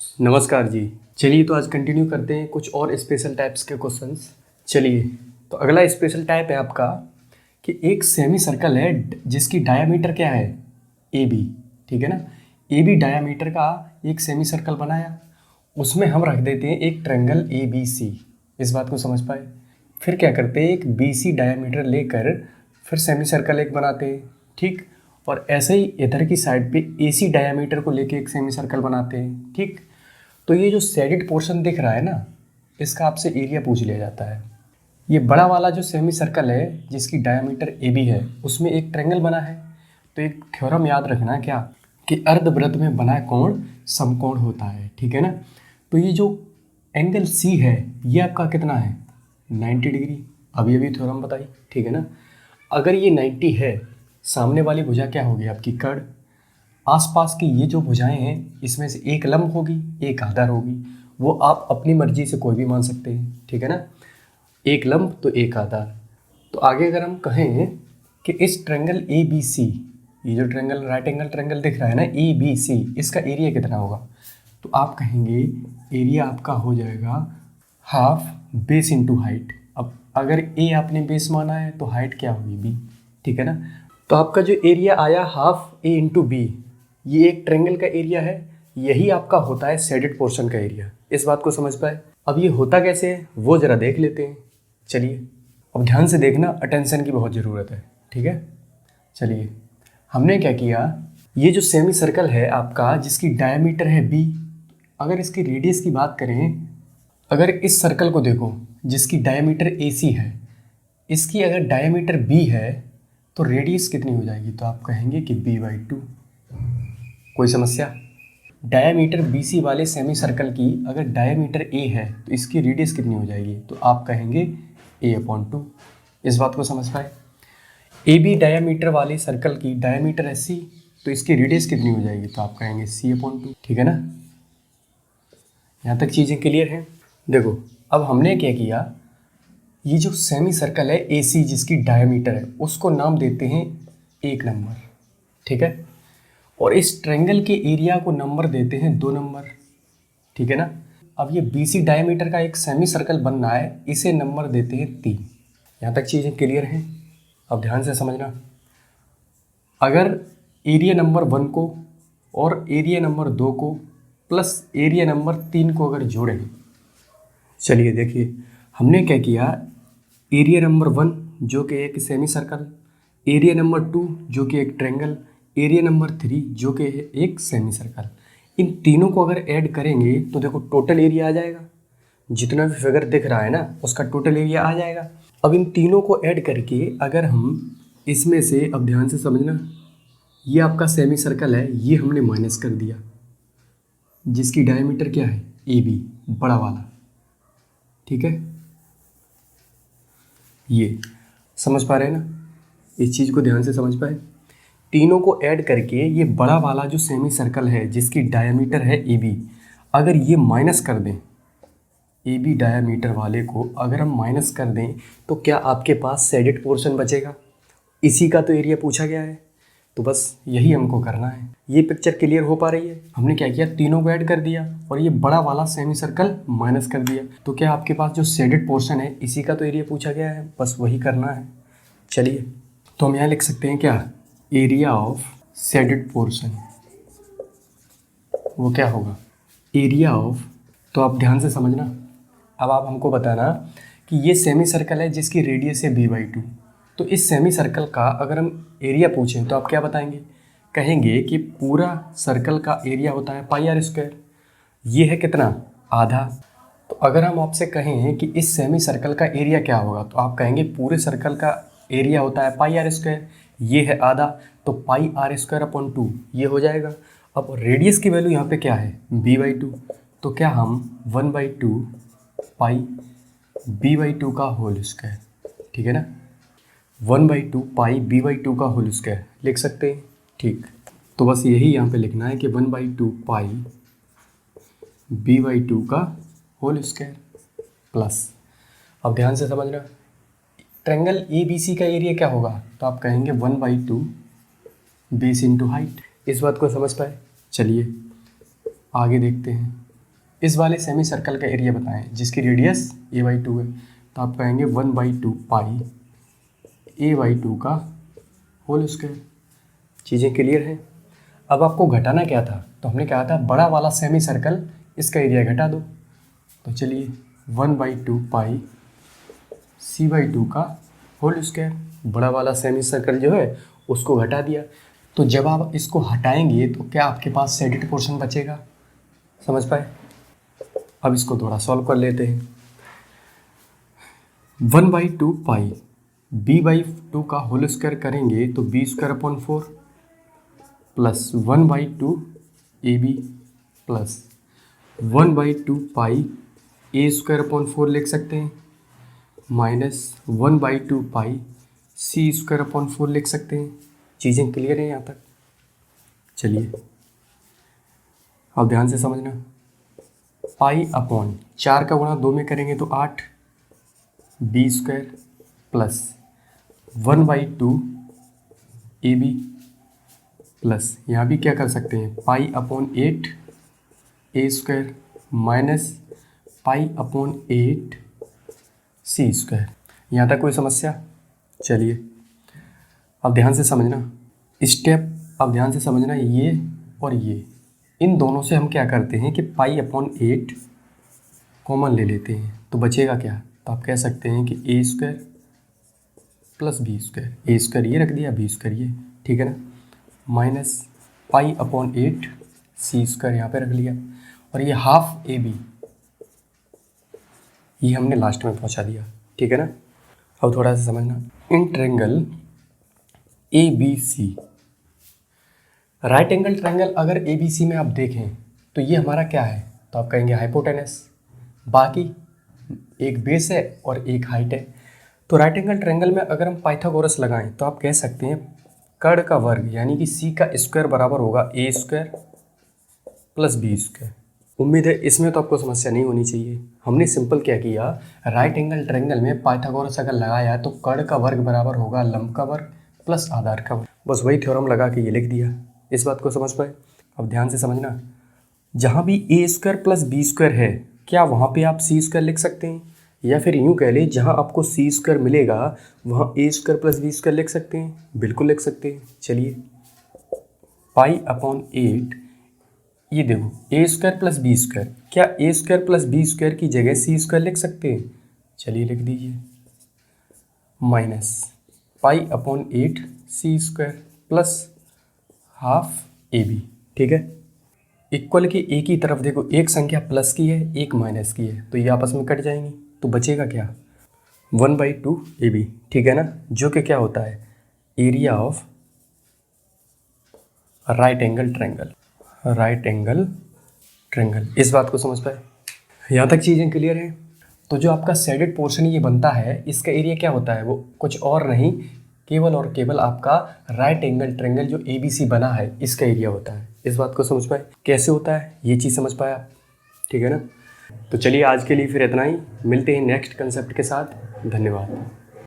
नमस्कार जी। चलिए तो आज कंटिन्यू करते हैं कुछ और स्पेशल टाइप्स के क्वेश्चंस। चलिए तो अगला स्पेशल टाइप है आपका कि एक सेमी सर्कल है जिसकी डायमीटर क्या है, ए बी। ठीक है ना, ए बी डायमीटर का एक सेमी सर्कल बनाया, उसमें हम रख देते हैं एक ट्रायंगल ए बी सी। इस बात को समझ पाए। फिर क्या करते हैं, एक बी सी डायमीटर लेकर फिर सेमी सर्कल एक बनाते हैं। ठीक, और ऐसे ही इधर की साइड पे ए सी डायमीटर को लेके एक सेमी सर्कल बनाते हैं। ठीक, तो ये जो शेडेड पोर्शन दिख रहा है ना, इसका आपसे एरिया पूछ लिया जाता है। ये बड़ा वाला जो सेमी सर्कल है जिसकी डायमीटर ए बी है, उसमें एक ट्रायंगल बना है। तो एक थ्योरम याद रखना है क्या, कि अर्धवृत्त में बना कोण समकोण होता है। ठीक है ना, तो ये जो एंगल सी है ये आपका कितना है, 90 डिग्री। अभी अभी थ्योरम बताई। ठीक है ना, अगर ये 90 है, सामने वाली भुजा क्या होगी आपकी, कर्ण। आसपास की ये जो भुजाएं हैं इसमें से एक लंब होगी एक आधार होगी, वो आप अपनी मर्जी से कोई भी मान सकते हैं। ठीक है ना, एक लंब तो एक आधार। तो आगे अगर हम कहें कि इस ट्रायंगल ए बी सी, ये जो ट्रायंगल राइट एंगल ट्रायंगल दिख रहा है ना ए बी सी, इसका एरिया कितना होगा, तो आप कहेंगे एरिया आपका हो जाएगा हाफ बेस इंटू हाइट। अब अगर ए आपने बेस माना है तो हाइट क्या होगी, बी। ठीक है ना, तो आपका जो एरिया आया हाफ ए इंटू बी, ये एक ट्रायंगल का एरिया है, यही आपका होता है शेडेड पोर्शन का एरिया। इस बात को समझ पाए। अब ये होता कैसे है वो जरा देख लेते हैं। चलिए अब ध्यान से देखना, अटेंशन की बहुत ज़रूरत है। ठीक है, चलिए हमने क्या किया, ये जो सेमी सर्कल है आपका जिसकी डायमीटर है बी, अगर इसकी रेडियस की बात करें, अगर इस सर्कल को देखो जिसकी डायमीटर ए सी है, इसकी अगर डायमीटर बी है तो रेडियस कितनी हो जाएगी, तो आप कहेंगे कि b/2। कोई समस्या। डायमीटर बी सी वाले सेमी सर्कल की अगर डायमीटर ए है तो इसकी रेडियस कितनी हो जाएगी, तो आप कहेंगे a/2। इस बात को समझ पाए। ए बी डायमीटर वाले सर्कल की डायमीटर है सी, तो इसकी रेडियस कितनी हो जाएगी, तो आप कहेंगे c/2। ठीक है ना, यहाँ तक चीज़ें क्लियर हैं। देखो अब हमने क्या किया, ये जो सेमी सर्कल है ए सी जिसकी डायमीटर है उसको नाम देते हैं 1 नंबर। ठीक है, और इस ट्रायंगल के एरिया को नंबर देते हैं 2 नंबर। ठीक है ना, अब ये बी सी डायमीटर का एक सेमी सर्कल बन रहा है, इसे नंबर देते हैं 3। यहाँ तक चीज़ें क्लियर हैं। अब ध्यान से समझना, अगर एरिया नंबर 1 को और एरिया नंबर 2 को प्लस एरिया नंबर 3 को अगर जोड़ें, चलिए देखिए हमने क्या किया, एरिया नंबर 1 जो कि एक सेमी सर्कल, एरिया नंबर 2 जो कि एक ट्रायंगल, एरिया नंबर 3 जो कि एक सेमी सर्कल, इन तीनों को अगर ऐड करेंगे तो देखो टोटल एरिया आ जाएगा। जितना भी फिगर दिख रहा है ना उसका टोटल एरिया आ जाएगा। अब इन तीनों को ऐड करके अगर हम इसमें से, अब ध्यान से समझना, ये आपका सेमी सर्कल है, ये हमने माइनस कर दिया, जिसकी डायमीटर क्या है, ए बी बड़ा वाला। ठीक है, ये समझ पा रहे हैं ना, इस चीज़ को ध्यान से समझ पाए। तीनों को ऐड करके ये बड़ा वाला जो सेमी सर्कल है जिसकी डायमीटर है ए बी, अगर ये माइनस कर दें, ए बी डायमीटर वाले को अगर हम माइनस कर दें तो क्या आपके पास शेडेड पोर्शन बचेगा। इसी का तो एरिया पूछा गया है, तो बस यही हमको करना है। ये पिक्चर क्लियर हो पा रही है। हमने क्या किया, तीनों को ऐड कर दिया और ये बड़ा वाला सेमी सर्कल माइनस कर दिया, तो क्या आपके पास जो शेडेड पोर्शन है इसी का तो एरिया पूछा गया है, बस वही करना है। चलिए तो हम यहाँ लिख सकते हैं क्या, एरिया ऑफ शेडेड पोर्शन, वो क्या होगा, एरिया ऑफ। तो आप ध्यान से समझना, अब आप हमको बताना कि ये सेमी सर्कल है जिसकी रेडियस है b/2, तो इस सेमी सर्कल का अगर हम एरिया पूछें तो आप क्या बताएंगे, कहेंगे कि पूरा सर्कल का एरिया होता है πr²। ये है कितना, आधा। तो अगर हम आपसे कहें कि इस सेमी सर्कल का एरिया क्या होगा, तो आप कहेंगे पूरे सर्कल का एरिया होता है πr², ये है आधा, तो πr²/2 ये हो जाएगा। अब रेडियस की वैल्यू यहाँ पे क्या है, b/2, तो क्या हम 1/2 पाई b/2 का होल स्क्वायर, ठीक है ना, 1/2 पाई b/2 का होल स्क्वायर लिख सकते हैं। ठीक, तो बस यही यहाँ पे लिखना है कि 1/2 पाई b/2 का होल स्क्वायर प्लस, अब ध्यान से समझना, ट्रायंगल ए बी सी का एरिया क्या होगा, तो आप कहेंगे 1/2 बेस इंटू हाइट। इस बात को समझ पाए। चलिए आगे देखते हैं। इस वाले सेमी सर्कल का एरिया बताएं जिसकी रेडियस a/2 है, तो आप कहेंगे 1/2 पाई a/2 का होल स्क्वायर। चीज़ें क्लियर हैं। अब आपको घटाना क्या था, तो हमने कहा था बड़ा वाला सेमी सर्कल इसका एरिया घटा दो। तो चलिए 1/2 पाई c/2 का होल स्क्वायर, बड़ा वाला सेमी सर्कल जो है उसको घटा दिया। तो जब आप इसको हटाएंगे तो क्या आपके पास शेडेड पोर्शन बचेगा, समझ पाए। अब इसको थोड़ा सॉल्व कर लेते हैं। 1/2 पाई b/2 का होल स्क्वायर करेंगे तो b²/4 प्लस 1/2 ab प्लस 1/2 पाई a²/4 लिख सकते हैं माइनस 1/2 पाई c²/4 लिख सकते हैं। चीज़ें क्लियर हैं यहाँ तक। चलिए अब ध्यान से समझना। पाई अपॉन 4 का गुणा 2 में करेंगे तो 8 b² प्लस 1/2 ab प्लस यहाँ भी क्या कर सकते हैं pi upon 8 a² minus pi upon 8 c²। यहाँ तक कोई समस्या। चलिए अब ध्यान से समझना स्टेप। अब ध्यान से समझना ये और ये, इन दोनों से हम क्या करते हैं कि पाई अपॉन 8 कॉमन ले लेते हैं तो बचेगा क्या, तो आप कह सकते हैं कि a² प्लस b², a² ये रख दिया b² ये, ठीक है ना, माइनस पाई अपॉन 8 c² यहाँ पे रख लिया और ये हाफ ab ये हमने लास्ट में पहुँचा दिया, ठीक है ना। अब थोड़ा सा समझना, in triangle ABC, right angle triangle अगर ABC में आप देखें तो ये हमारा क्या है, तो आप कहेंगे हाइपोटेनस, बाकी एक बेस है और एक हाइट है। तो राइट एंगल ट्रायंगल में अगर हम पाइथागोरस लगाएं तो आप कह सकते हैं कर्ण का वर्ग यानी कि c का स्क्वायर बराबर होगा a² प्लस b²। उम्मीद है इसमें तो आपको समस्या नहीं होनी चाहिए। हमने सिंपल क्या किया, राइट एंगल ट्रायंगल में पाइथागोरस अगर लगाया तो कर्ण का वर्ग बराबर होगा लंब का वर्ग प्लस आधार का वर्ग, बस वही थ्योरम लगा के ये लिख दिया। इस बात को समझ पाए। अब ध्यान से समझना, जहाँ भी a² प्लस b² है क्या वहाँ पे आप c² लिख सकते हैं, या फिर यूँ कह ले जहाँ आपको c² मिलेगा वहाँ a² प्लस b² लिख सकते हैं, बिल्कुल लिख सकते हैं। चलिए पाई अपॉन 8, ये देखो a² प्लस b², क्या a² प्लस b² की जगह c² लिख सकते हैं, चलिए लिख दीजिए, minus pi upon 8 c² plus half ab, ठीक है। इक्वल के एक ही तरफ देखो, एक संख्या प्लस की है एक माइनस की है तो ये आपस में कट जाएंगी, तो बचेगा क्या 1/2 ab, ठीक है ना, जो कि क्या होता है area of right angle triangle. Right angle triangle, इस बात को समझ पाए। यहाँ तक चीज़ें क्लियर हैं। तो जो आपका शेडेड पोर्शन ये बनता है इसका एरिया क्या होता है, वो कुछ और नहीं केवल और केवल आपका राइट एंगल ट्रायंगल जो ABC बना है इसका एरिया होता है। इस बात को समझ पाए कैसे होता है, ये चीज़ समझ पाए आप, ठीक है ना। तो चलिए आज के लिए फिर इतना ही, मिलते हैं नेक्स्ट कंसेप्ट के साथ। धन्यवाद।